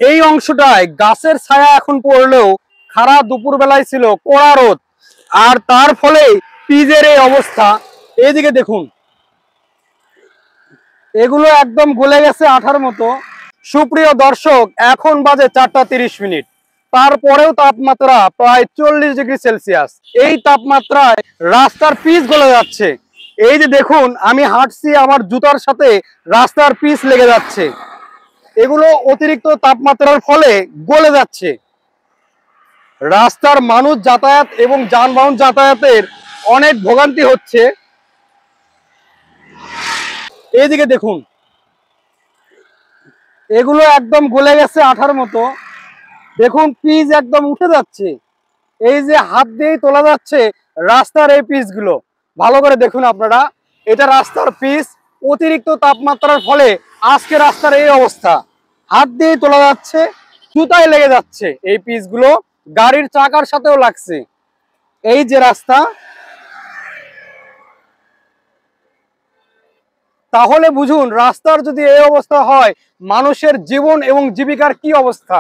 এই অংশটায় গাছের ছায়া এখন পড়লেও খাড়া দুপুর বেলায় ছিল কড়া রোদ, আর তার ফলে পিচের এই অবস্থা। এইদিকে দেখুন, এগুলো একদম গলে গেছে আঠার মতো। সুপ্রিয় দর্শক, এখন বাজে 4টা 30 মিনিট, তারপরেও তাপমাত্রা প্রায় 40 ডিগ্রি সেলসিয়াস। এই তাপমাত্রায় রাস্তার পিচ গলে যাচ্ছে। এই যে দেখুন, আমি হাঁটছি, আমার জুতার সাথে রাস্তার পিচ লেগে যাচ্ছে। এগুলো অতিরিক্ত তাপমাত্রার ফলে গলে যাচ্ছে। রাস্তার মানুষ যাতায়াত এবং যানবাহন যাতায়াতের অনেক ভোগান্তি হচ্ছে। এইদিকে দেখুন, এগুলো একদম গলে গেছে আঠার মতো। দেখুন, পিচ একদম উঠে যাচ্ছে। এই যে হাত দিয়েই তোলা যাচ্ছে রাস্তার এই পিচ গুলো। ভালো করে দেখুন আপনারা, এটা রাস্তার পিচ। অতিরিক্ত তাপমাত্রার ফলে আজকে রাস্তার এই অবস্থা। হাত দিয়েই তোলা যাচ্ছে, জুতায় লেগে যাচ্ছে এই পিচ গুলো, গাড়ির চাকার সাথেও লাগছে। এই যে রাস্তা, তাহলে বুঝুন রাস্তার যদি এই অবস্থা হয়, মানুষের জীবন এবং জীবিকার কি অবস্থা।